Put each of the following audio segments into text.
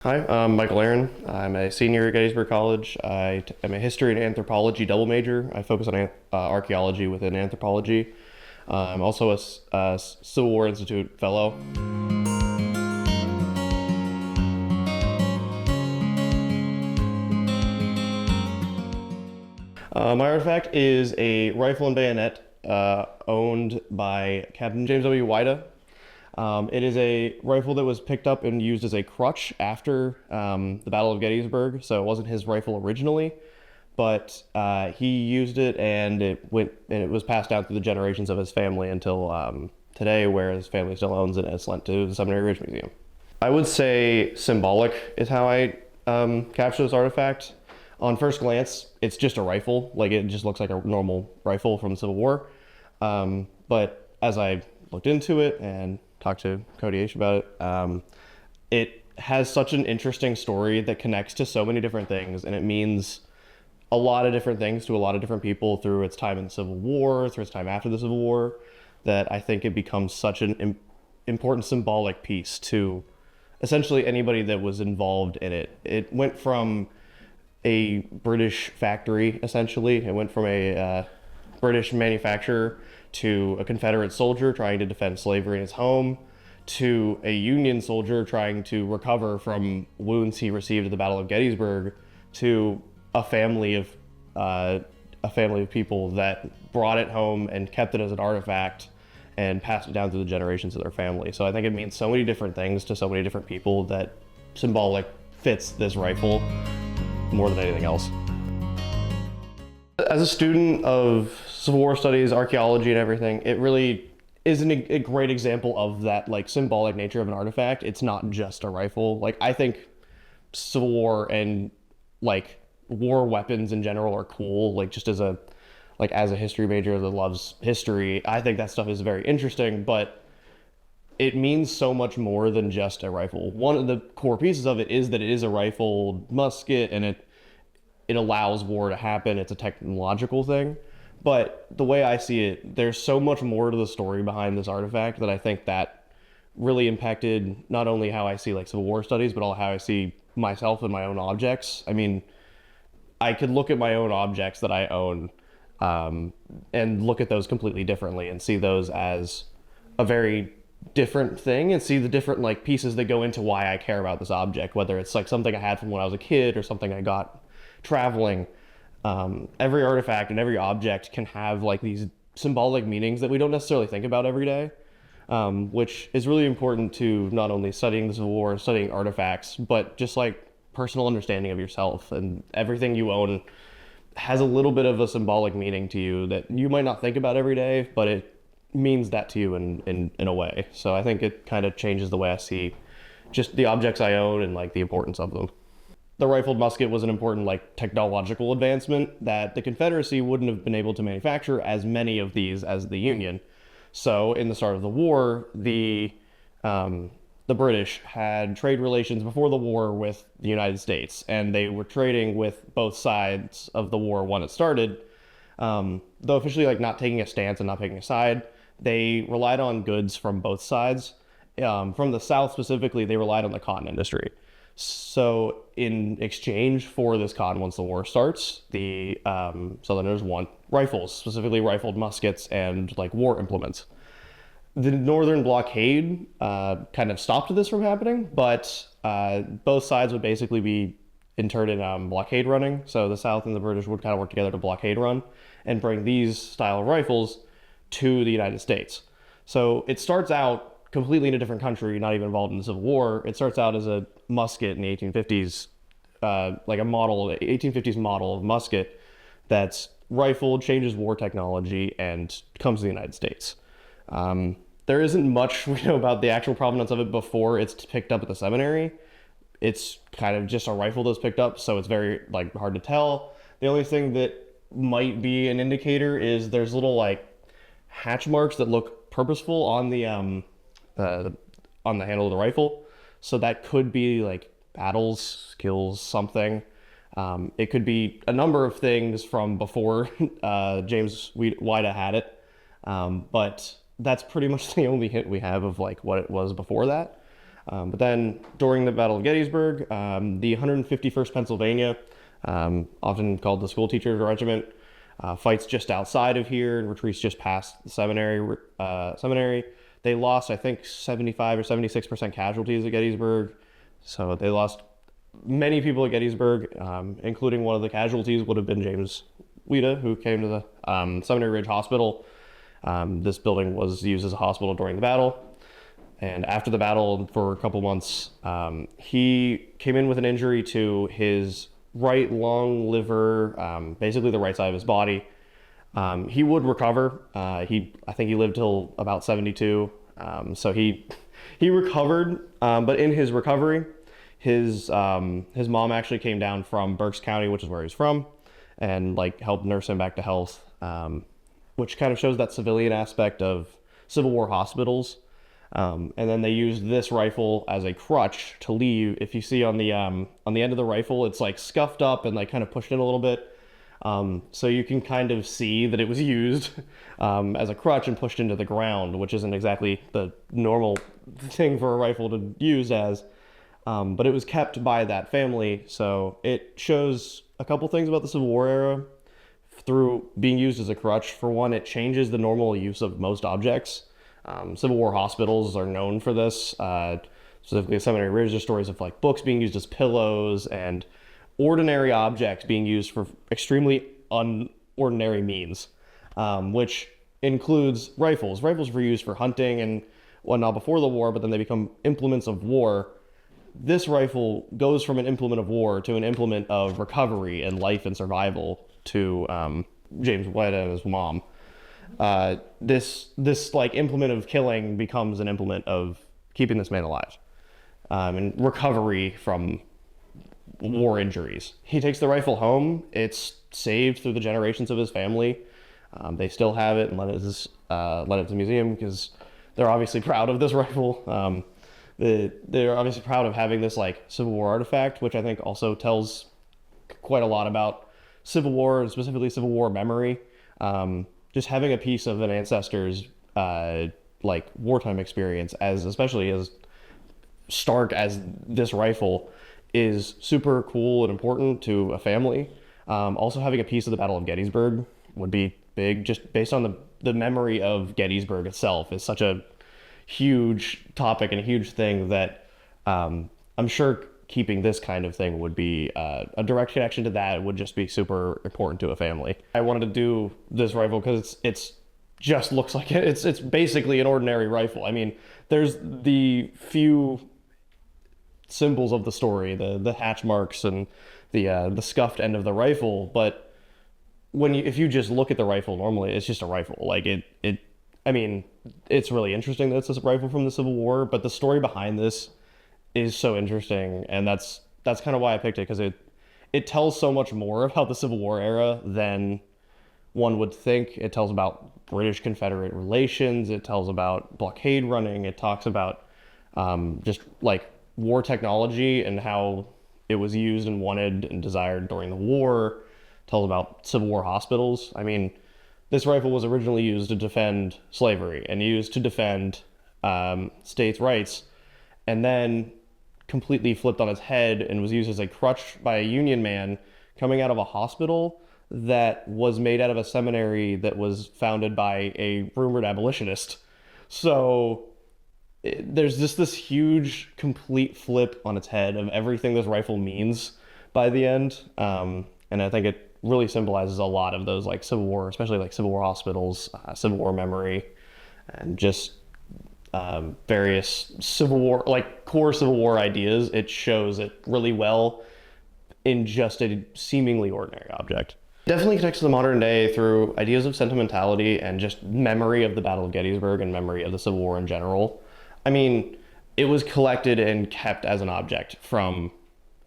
Hi, I'm Michael Aaron. I'm a senior at Gettysburg College. I'm a history and anthropology double major. I focus on archaeology within anthropology. I'm also a Civil War Institute fellow. My artifact is a rifle and bayonet owned by Captain James Weida. It is a rifle that was picked up and used as a crutch after the Battle of Gettysburg, so it wasn't his rifle originally, but he used it and it was passed down through the generations of his family until today, where his family still owns it and it's lent to the Seminary Ridge Museum. I would say symbolic is how I capture this artifact. On first glance, it's just a rifle, like it just looks like a normal rifle from the Civil War. But as I looked into it and talked to Cody H about it, it has such an interesting story that connects to so many different things, and it means a lot of different things to a lot of different people through its time in the Civil War, through its time after the Civil War, that I think it becomes such an important symbolic piece to essentially anybody that was involved in it. It went from a British factory, essentially. It went from a British manufacturer to a Confederate soldier trying to defend slavery in his home, to a Union soldier trying to recover from wounds he received at the Battle of Gettysburg, to a family of people that brought it home and kept it as an artifact and passed it down through the generations of their family. So I think it means so many different things to so many different people that symbolic fits this rifle more than anything else. As a student of Civil War studies, archaeology, and everything, it really is a great example of that like symbolic nature of an artifact. It's not just a rifle. Like I think Civil War and like war weapons in general are cool. Like just as a history major that loves history, I think that stuff is very interesting, but it means so much more than just a rifle. One of the core pieces of it is that it is a rifled musket, and it allows war to happen. It's a technological thing. But the way I see it, there's so much more to the story behind this artifact that I think that really impacted not only how I see like Civil War studies, but also how I see myself and my own objects. I mean, I could look at my own objects that I own and look at those completely differently and see those as a very different thing, and see the different like pieces that go into why I care about this object, whether it's like something I had from when I was a kid or something I got traveling. Every artifact and every object can have like these symbolic meanings that we don't necessarily think about every day, which is really important to not only studying the Civil War and studying artifacts, but just like personal understanding of yourself. And everything you own has a little bit of a symbolic meaning to you that you might not think about every day, but it means that to you in a way. So I think it kind of changes the way I see just the objects I own and like the importance of them. The rifled musket was an important like technological advancement that the Confederacy wouldn't have been able to manufacture as many of these as the Union. So in the start of the war, the British had trade relations before the war with the United States, and they were trading with both sides of the war when it started. Though officially like not taking a stance and not picking a side, they relied on goods from both sides. From the South specifically, they relied on the cotton industry. So in exchange for this cotton, once the war starts, the Southerners want rifles, specifically rifled muskets and like war implements. The Northern blockade kind of stopped this from happening, but both sides would basically be interred in blockade running. So the South and the British would kind of work together to blockade run and bring these style of rifles to the United States. So it starts out completely in a different country, not even involved in the Civil War. It starts out as a musket in the 1850s, like a model, 1850s model of musket that's rifled, changes war technology, and comes to the United States. There isn't much we know about the actual provenance of it before it's picked up at the seminary. It's kind of just a rifle that's picked up, so it's very like hard to tell. The only thing that might be an indicator is there's little like hatch marks that look purposeful on the handle of the rifle. So that could be like battles, skills, something. It could be a number of things from before James Weida had it, but that's pretty much the only hint we have of like what it was before that. But then during the Battle of Gettysburg, the 151st Pennsylvania, often called the School Teachers Regiment, fights just outside of here and retreats just past the seminary. They lost, I think, 75 or 76% casualties at Gettysburg. So they lost many people at Gettysburg, including one of the casualties would have been James Weida, who came to the Seminary Ridge Hospital. This building was used as a hospital during the battle. And after the battle, for a couple months, he came in with an injury to his right lung, liver, basically the right side of his body. He would recover. I think he lived till about 72. So he recovered, but in his recovery, his mom actually came down from Berks County, which is where he's from, and like helped nurse him back to health, which kind of shows that civilian aspect of Civil War hospitals. And then they used this rifle as a crutch to leave. If you see on the end of the rifle, it's like scuffed up and like kind of pushed in a little bit. So you can kind of see that it was used as a crutch and pushed into the ground, which isn't exactly the normal thing for a rifle to use as. But it was kept by that family. So it shows a couple things about the Civil War era through being used as a crutch. For one, it changes the normal use of most objects. Civil War hospitals are known for this. Specifically, at Seminary Ridge, there's stories of like books being used as pillows and ordinary objects being used for extremely unordinary means, which includes rifles. Rifles were used for hunting and whatnot before the war, but then they become implements of war. This rifle goes from an implement of war to an implement of recovery and life and survival to James Weida and his mom. This like implement of killing becomes an implement of keeping this man alive, and recovery from war injuries. He takes the rifle home. It's saved through the generations of his family. They still have it and let it to the museum because they're obviously proud of this rifle. They're obviously proud of having this like Civil War artifact, which I think also tells quite a lot about Civil War and specifically Civil War memory. Just having a piece of an ancestor's like wartime experience, especially as stark as this rifle, is super cool and important to a family. Also having a piece of the Battle of Gettysburg would be big, just based on the memory of Gettysburg itself is such a huge topic and a huge thing that I'm sure keeping this kind of thing would be a direct connection to that. It would just be super important to a family. I wanted to do this rifle because it's just looks like it. It's basically an ordinary rifle. I mean, there's the few symbols of the story, the hatch marks and the scuffed end of the rifle, but if you just look at the rifle normally, it's just a rifle. Like I mean, it's really interesting that it's a rifle from the Civil War, but the story behind this is so interesting, and that's kind of why I picked it, because it tells so much more about the Civil War era than one would think. It tells about British-Confederate relations. It tells about blockade running. It talks about just like war technology and how it was used and wanted and desired during the war. It tells about Civil War hospitals. I mean, this rifle was originally used to defend slavery and used to defend states' rights, and then completely flipped on its head and was used as a crutch by a Union man coming out of a hospital that was made out of a seminary that was founded by a rumored abolitionist. So there's just this huge complete flip on its head of everything this rifle means by the end. And I think it really symbolizes a lot of those like Civil War, especially like Civil War hospitals, Civil War memory, and just various Civil War, like core Civil War ideas. It shows it really well in just a seemingly ordinary object. Definitely connects to the modern day through ideas of sentimentality and just memory of the Battle of Gettysburg and memory of the Civil War in general. I mean, it was collected and kept as an object from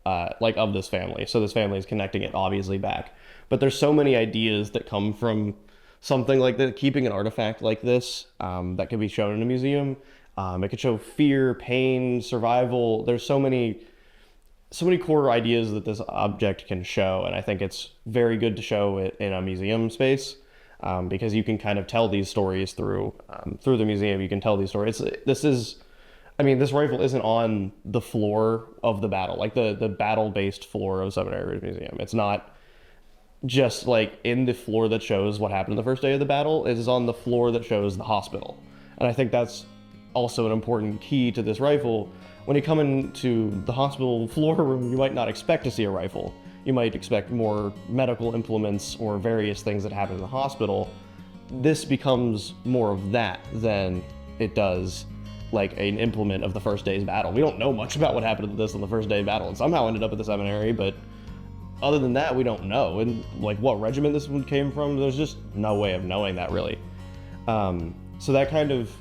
like of this family. So this family is connecting it obviously back. But there's so many ideas that come from something like that, keeping an artifact like this that can be shown in a museum. It could show fear, pain, survival. There's so many core ideas that this object can show, and I think it's very good to show it in a museum space because you can kind of tell these stories through the museum. You can tell these stories. I mean, this rifle isn't on the floor of the battle, like the battle-based floor of Seminary Ridge Museum. It's not just like in the floor that shows what happened the first day of the battle. It is on the floor that shows the hospital. And I think that's also an important key to this rifle. When you come into the hospital floor room, you might not expect to see a rifle. You might expect more medical implements or various things that happen in the hospital. This becomes more of that than it does like an implement of the first day's battle. We don't know much about what happened to this on the first day of battle. It somehow ended up at the seminary, but other than that, we don't know. And like what regiment this one came from, there's just no way of knowing that really. So that kind of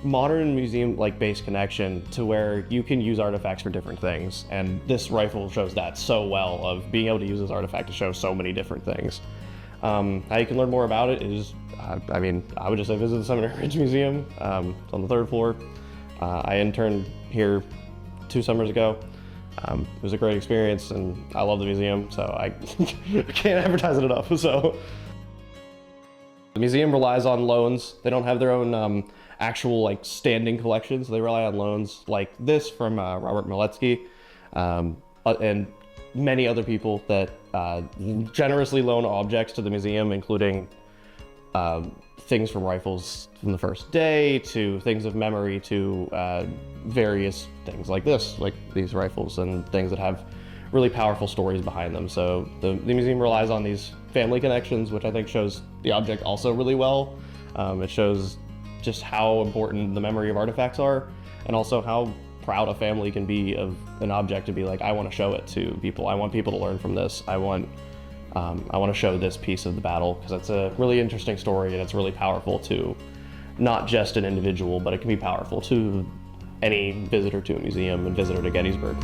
modern museum like base connection to where you can use artifacts for different things, and this rifle shows that so well, of being able to use this artifact to show so many different things. How you can learn more about it is, I mean, I would just say visit the Seminary Ridge Museum. It's on the 3rd floor. I interned here 2 summers ago. It was a great experience, and I love the museum, so I can't advertise it enough. So the museum relies on loans. They don't have their own actual like standing collections. They rely on loans like this from Robert Miletsky and many other people that generously loan objects to the museum, including things from rifles from the first day to things of memory to various things like this, like these rifles, and things that have really powerful stories behind them. So the museum relies on these family connections, which I think shows the object also really well. It shows just how important the memory of artifacts are, and also how proud a family can be of an object to be like, I want to show it to people. I want people to learn from this. I want to show this piece of the battle because it's a really interesting story, and it's really powerful to not just an individual, but it can be powerful to any visitor to a museum and visitor to Gettysburg.